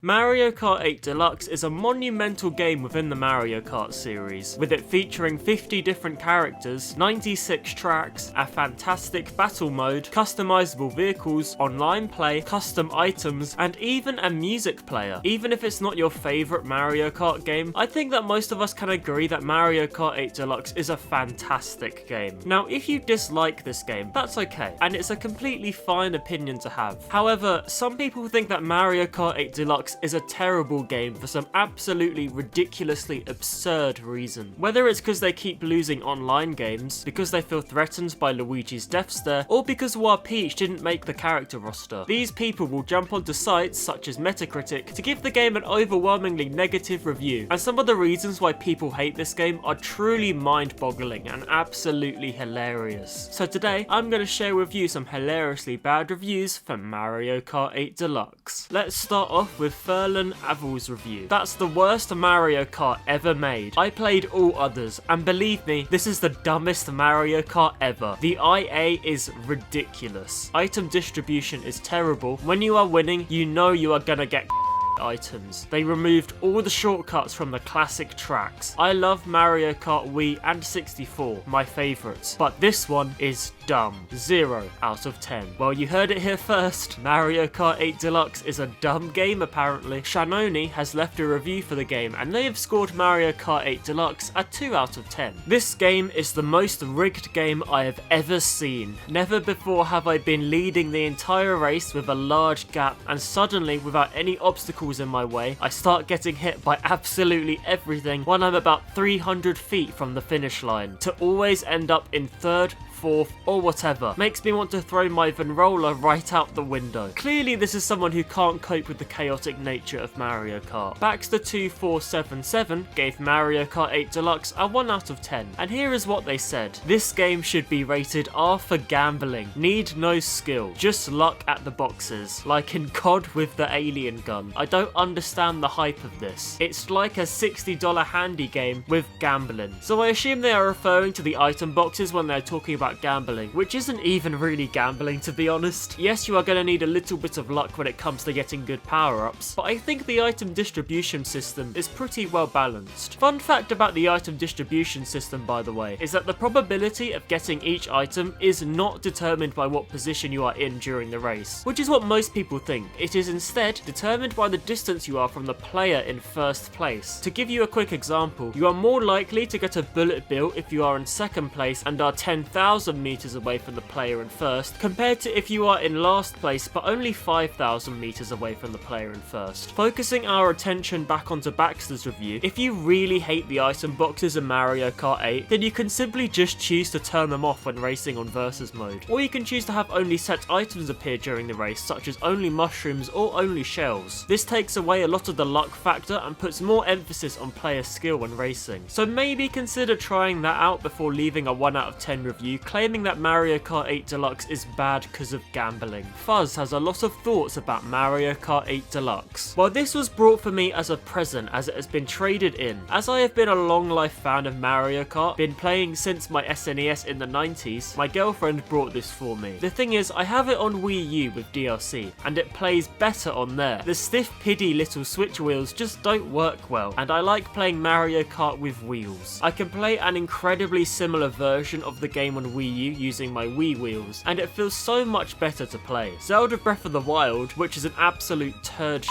Mario Kart 8 Deluxe is a monumental game within the Mario Kart series, with it featuring 50 different characters, 96 tracks, a fantastic battle mode, customizable vehicles, online play, custom items, and even a music player. Even if it's not your favourite Mario Kart game, I think that most of us can agree that Mario Kart 8 Deluxe is a fantastic game. Now, if you dislike this game, that's okay, and it's a completely fine opinion to have. However, some people think that Mario Kart 8 Deluxe is a terrible game for some absolutely ridiculously absurd reason. Whether it's because they keep losing online games, because they feel threatened by Luigi's death stare, or because War Peach didn't make the character roster. These people will jump onto sites such as Metacritic to give the game an overwhelmingly negative review, and some of the reasons why people hate this game are truly mind-boggling and absolutely hilarious. So today, I'm going to share with you some hilariously bad reviews for Mario Kart 8 Deluxe. Let's start off with Furlan Avel's review. That's the worst Mario Kart ever made. I played all others, and believe me, this is the dumbest Mario Kart ever. The IA is ridiculous. Item distribution is terrible. When you are winning, you know you are gonna get items. They removed all the shortcuts from the classic tracks. I love Mario Kart Wii and 64, my favourites, but this one is dumb. 0 out of 10. Well, you heard it here first. Mario Kart 8 Deluxe is a dumb game apparently. Shanoni has left a review for the game and they have scored Mario Kart 8 Deluxe a 2 out of 10. This game is the most rigged game I have ever seen. Never before have I been leading the entire race with a large gap, and suddenly, without any obstacles in my way, I start getting hit by absolutely everything when I'm about 300 feet from the finish line, to always end up in third, fourth, or whatever. Makes me want to throw my Venroller right out the window. Clearly this is someone who can't cope with the chaotic nature of Mario Kart. Baxter2477 gave Mario Kart 8 Deluxe a 1 out of 10, and here is what they said. This game should be rated R for gambling. Need no skill, just luck at the boxes, like in COD with the alien gun. I don't understand the hype of this. It's like a $60 handy game with gambling. So I assume they are referring to the item boxes when they're talking about gambling, which isn't even really gambling, to be honest. Yes, you are going to need a little bit of luck when it comes to getting good power-ups, but I think the item distribution system is pretty well balanced. Fun fact about the item distribution system, by the way, is that the probability of getting each item is not determined by what position you are in during the race, which is what most people think. It is instead determined by the distance you are from the player in first place. To give you a quick example, you are more likely to get a bullet bill if you are in second place and are 10,000 meters away from the player in first, compared to if you are in last place but only 5,000 meters away from the player in first. Focusing our attention back onto Baxter's review, if you really hate the item boxes in Mario Kart 8, then you can simply just choose to turn them off when racing on versus mode. Or you can choose to have only set items appear during the race, such as only mushrooms or only shells. This takes away a lot of the luck factor and puts more emphasis on player skill when racing. So maybe consider trying that out before leaving a 1 out of 10 review claiming that Mario Kart 8 Deluxe is bad because of gambling. Fuzz has a lot of thoughts about Mario Kart 8 Deluxe. While this was brought for me as a present as it has been traded in, as I have been a long life fan of Mario Kart, been playing since my SNES in the 90s, my girlfriend brought this for me. The thing is, I have it on Wii U with DLC, and it plays better on there. The stiff piddy little Switch wheels just don't work well, and I like playing Mario Kart with wheels. I can play an incredibly similar version of the game on Wii U using my Wii wheels, and it feels so much better to play. Zelda Breath of the Wild, which is an absolute turd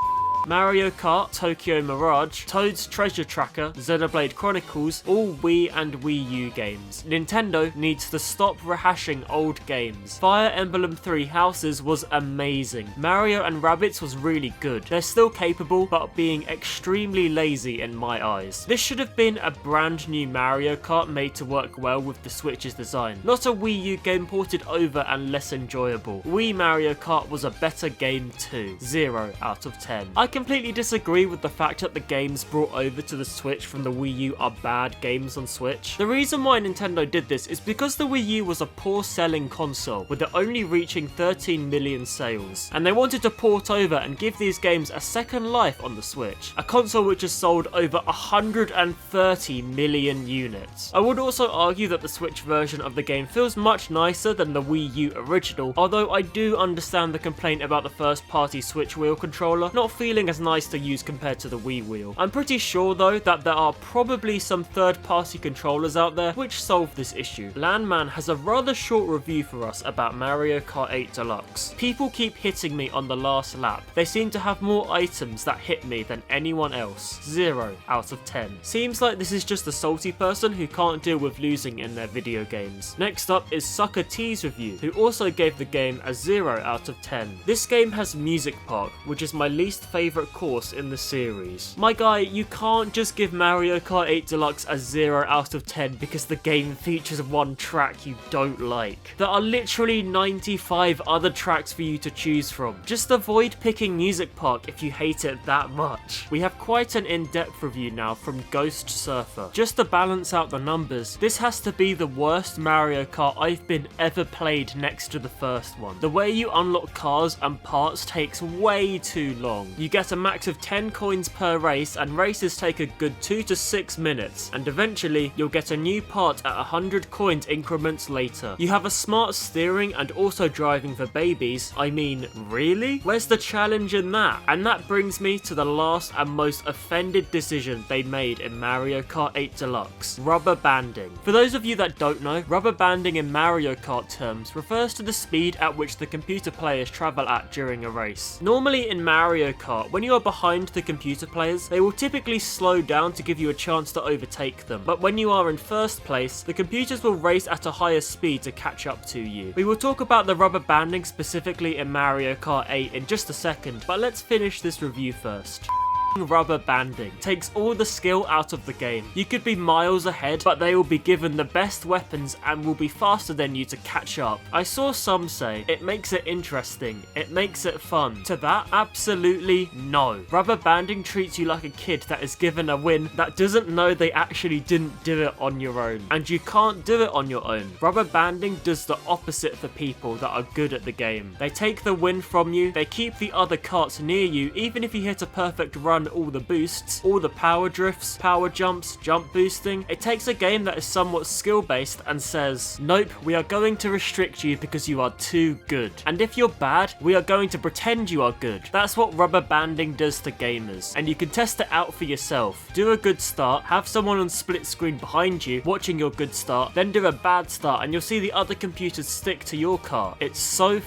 Mario Kart, Tokyo Mirage, Toad's Treasure Tracker, Xenoblade Chronicles, all Wii and Wii U games. Nintendo needs to stop rehashing old games. Fire Emblem 3 Houses was amazing. Mario and Rabbids was really good. They're still capable, but being extremely lazy in my eyes. This should have been a brand new Mario Kart made to work well with the Switch's design, not a Wii U game ported over and less enjoyable. Wii Mario Kart was a better game too. 0 out of 10. I completely disagree with the fact that the games brought over to the Switch from the Wii U are bad games on Switch. The reason why Nintendo did this is because the Wii U was a poor selling console, with it only reaching 13 million sales, and they wanted to port over and give these games a second life on the Switch, a console which has sold over 130 million units. I would also argue that the Switch version of the game feels much nicer than the Wii U original, although I do understand the complaint about the first party Switch wheel controller not feeling feeling as nice to use compared to the Wii wheel. I'm pretty sure though that there are probably some third-party controllers out there which solve this issue. Landman has a rather short review for us about Mario Kart 8 Deluxe. People keep hitting me on the last lap. They seem to have more items that hit me than anyone else. 0 out of 10. Seems like this is just a salty person who can't deal with losing in their video games. Next up is Sucker T's review, who also gave the game a 0 out of 10. This game has Music Park, which is my least favourite course in the series. My guy, you can't just give Mario Kart 8 Deluxe a 0 out of 10 because the game features one track you don't like. There are literally 95 other tracks for you to choose from. Just avoid picking Music Park if you hate it that much. We have quite an in-depth review now from Ghost Surfer. Just to balance out the numbers, this has to be the worst Mario Kart I've been ever played next to the first one. The way you unlock cars and parts takes way too long. You get a max of 10 coins per race, and races take a good 2 to 6 minutes, and eventually you'll get a new part at 100 coins increments later. You have a smart steering and also driving for babies. I mean, really? Where's the challenge in that? And that brings me to the last and most offended decision they made in Mario Kart 8 Deluxe: rubber banding. For those of you that don't know, rubber banding in Mario Kart terms refers to the speed at which the computer players travel at during a race. Normally in Mario Kart, when you are behind the computer players, they will typically slow down to give you a chance to overtake them. But when you are in first place, the computers will race at a higher speed to catch up to you. We will talk about the rubber banding specifically in Mario Kart 8 in just a second, but let's finish this review first. Rubber banding takes all the skill out of the game. You could be miles ahead, but they will be given the best weapons and will be faster than you to catch up. I saw some say it makes it interesting, it makes it fun. To that, absolutely no. Rubber banding treats you like a kid that is given a win that doesn't know they actually didn't do it on your own, and you can't do it on your own. Rubber banding does the opposite for people that are good at the game. They take the win from you, they keep the other carts near you even if you hit a perfect run, all the boosts, all the power drifts, power jumps, jump boosting. It takes a game that is somewhat skill based and says, nope, we are going to restrict you because you are too good. And if you're bad, we are going to pretend you are good. That's what rubber banding does to gamers, and you can test it out for yourself. Do a good start, have someone on split screen behind you watching your good start, then do a bad start and you'll see the other computers stick to your car. It's so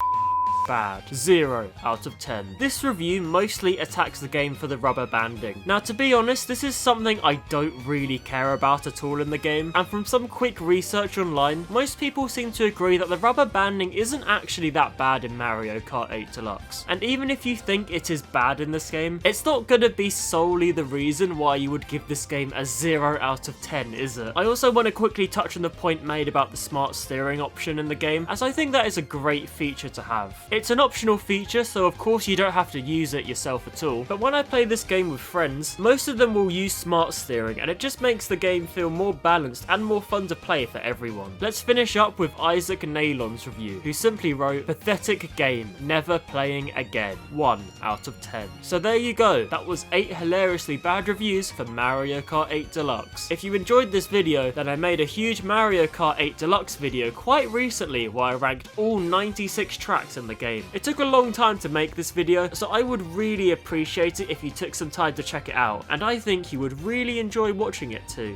bad. 0 out of 10. This review mostly attacks the game for the rubber banding. Now, to be honest, this is something I don't really care about at all in the game, and from some quick research online, most people seem to agree that the rubber banding isn't actually that bad in Mario Kart 8 Deluxe. And even if you think it is bad in this game, it's not gonna be solely the reason why you would give this game a 0 out of 10, is it? I also want to quickly touch on the point made about the smart steering option in the game, as I think that is a great feature to have. It's an optional feature, so of course you don't have to use it yourself at all, but when I play this game with friends, most of them will use smart steering, and it just makes the game feel more balanced and more fun to play for everyone. Let's finish up with Isaac Nalon's review, who simply wrote, pathetic game, never playing again, 1 out of 10. So there you go, that was 8 hilariously bad reviews for Mario Kart 8 Deluxe. If you enjoyed this video, then I made a huge Mario Kart 8 Deluxe video quite recently where I ranked all 96 tracks in the game. It took a long time to make this video, so I would really appreciate it if you took some time to check it out, and I think you would really enjoy watching it too.